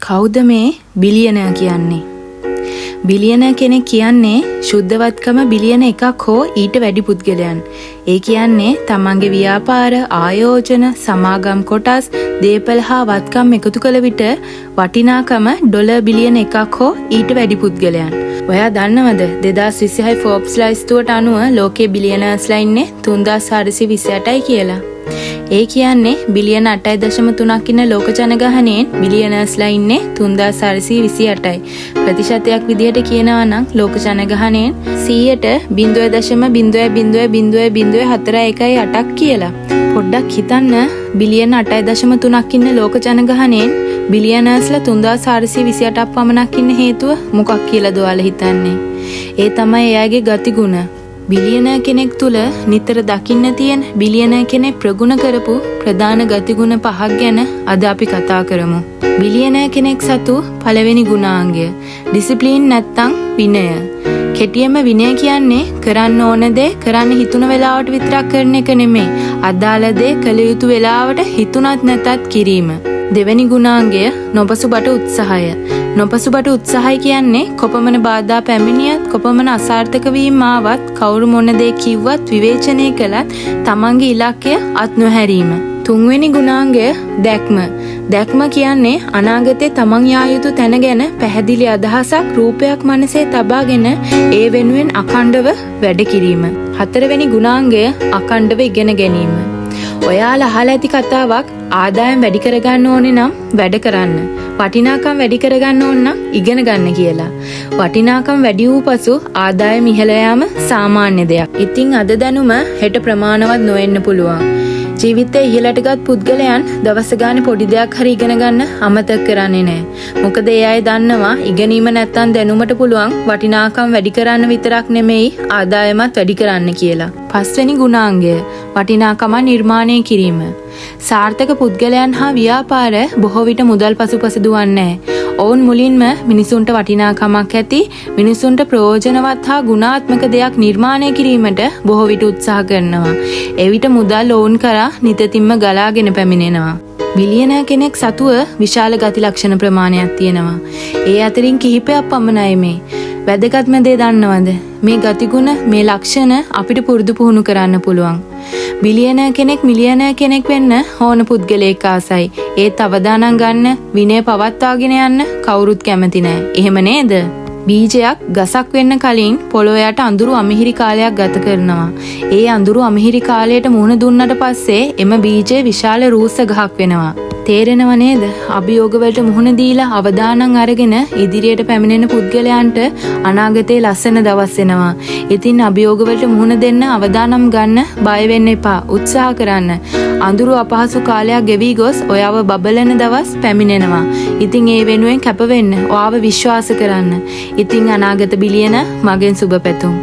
කවුද මේ බිලියනර් කියන්නේ? බිලියනර් කෙනෙක් කියන්නේ ශුද්ධවත්කම බිලියන 1ක් හෝ ඊට වැඩි පුද්ගලයන්. ඒ කියන්නේ තමන්ගේ ව්‍යාපාර, ආයෝජන, සමාගම් කොටස්, දේපල හා වත්කම් එකතු කළ විට වටිනාකම ඩොලර් බිලියන 1ක් හෝ ඊට වැඩි පුද්ගලයන්. ඔයා දන්නවද 2026 ෆෝබ්ස් ලිස්ටුවට අනුව ලෝකයේ බිලියනර්ස්ලා ඉන්නේ 3428යි කියලා. ඒ කියන්නේ බිලියන 8.3ක් ඉන්න ලෝක ජනගහනයෙන් බිලියනර්ස්ලා ඉන්නේ 3428යි. ප්‍රතිශතයක් විදිහට කියනවා නම් ලෝක ජනගහනයෙන් 100%.000041ක් කියලා. පොඩ්ඩක් හිතන්න බිලියන 8.3ක් ඉන්න ලෝක ජනගහනයෙන් බිලියනර්ස්ලා 3428ක් පමණක් ඉන්න හේතුව මොකක් කියලාද ඔයාලා හිතන්නේ? ඒ තමයි එයාගේ ගතිගුණ. බිලියනර් කෙනෙක් තුල නිතර දකින්න තියෙන බිලියනර් කෙනෙක් ප්‍රගුණ කරපු ප්‍රධාන ගතිගුණ 5ක් ගැන අද අපි කතා කරමු. බිලියනර් කෙනෙක් සතු පළවෙනි ගුණාංගය ඩිසිප්ලින් නැත්තම් විනය. කෙටියෙන්ම විනය කියන්නේ කරන්න ඕන දේ කරන්න හිතුන වෙලාවට විතරක් කරන එක නෙමෙයි. අදාළ දේ කළ යුතු වෙලාවට හිතුණත් නැතත් කිරීම. දෙවෙනි ගුණාංගය නොපසුබට උත්සාහය. නොපසුබට උත්සාහය කියන්නේ කොපමණ බාධා පැමිණියත් කොපමණ අසාර්ථක වීම ආවත් කවුරු මොන දේ කිව්වත් විවේචනය කළත් තමන්ගේ ඉලක්කය අත් නොහැරීම. තුන්වෙනි ගුණාංගය දැක්ම. දැක්ම කියන්නේ අනාගතේ තමන් යා යුතු තැන ගැන පැහැදිලි අදහසක් රූපයක් මනසේ තබාගෙන ඒ වෙනුවෙන් අඛණ්ඩව වැඩ කිරීම. හතරවෙනි ගුණාංගය අඛණ්ඩව ඉගෙන ගැනීම. ඔයාලා අහලා ඇති කතාවක් ආදායම් වැඩි කරගන්න ඕනේ නම් වැඩ කරන්න. වටිනාකම් වැඩි කරගන්න ඕන නම් ඉගෙන ගන්න කියලා. වටිනාකම් වැඩි වූ පසු ආදායම ඉහළ යාම සාමාන්‍ය දෙයක්. ඉතින් අද දැනුම හෙට ප්‍රමාණවත් නොවෙන්න පුළුවන්. ජීවිතේ ඉහළටගත් පුද්ගලයන් දවස ගානේ පොඩි දෙයක් හරි ඉගෙන ගන්න අමතක කරන්නේ නැහැ. මොකද ඒ අය දන්නවා ඉගෙනීම නැත්තම් දැනුමට පුළුවන් වටිනාකම් වැඩි කරන්න විතරක් නෙමෙයි ආදායමත් වැඩි කරන්න කියලා. පස්වෙනි ගුණාංගය වටිනාකම නිර්මාණය කිරීම. සාර්ථක පුද්ගලයන් හා ව්‍යාපාර බොහෝ විට මුදල් පසුපස දුවන්නේ නැහැ. ඔවුන් මුලින්ම මිනිසුන්ට වටිනාකමක් ඇති මිනිසුන්ට ප්‍රයෝජනවත් හා ගුණාත්මක දෙයක් නිර්මාණය කිරීමට බොහෝ විට උත්සාහ කරනවා. එවිට මුදල් ඔවුන් කරා නිතින්ම ගලාගෙන පැමිණෙනවා. බිලියනර් කෙනෙක් සතුව විශාල ගති ලක්ෂණ ප්‍රමාණයක් තියෙනවා. ඒ අතරින් කිහිපයක් පමණයි මේ. වැදගත්ම දේ දන්නවද? මේ ගතිගුණ මේ ලක්ෂණ අපිට පුරුදු පුහුණු කරන්න පුළුවන්. බිලියනර් කෙනෙක් මිලියනර් කෙනෙක් වෙන්න ඕන පුද්ගලයෙක් ආසයි. ඒත් අවදානම් ගන්න විනය පවත්වාගෙන යන්න කවුරුත් කැමති නෑ. එහෙම නේද? බීජයක් ගසක් වෙන්න කලින් පොළොවට අඳුරු අමිහිරි කාලයක් ගත කරනවා. ඒ අඳුරු අමිහිරි කාලයට මුහුණ දුන්නට පස්සේ එම බීජය විශාල රූස්ස ගහක් වෙනවා. තේරෙනව නේද? අභියෝග වලට මුහුණ දීලා අවදානම් අරගෙන ඉදිරියට පැමිණෙන පුද්ගලයන්ට අනාගතයේ ලස්සන දවස් එනවා. ඉතින් අභියෝග වලට මුහුණ දෙන්න අවදානම් ගන්න බය වෙන්න එපා. උත්සාහ කරන්න. අඳුරු අපහසු කාලයක් ගෙවි ගොස් ඔයාව බබලන දවස් පැමිණෙනවා. ඉතින් ඒ වෙනුවෙන් කැප වෙන්න. ඔයාව විශ්වාස කරන්න. ඉතින් අනාගත බිලියන මගෙන් සුබ පැතුම්.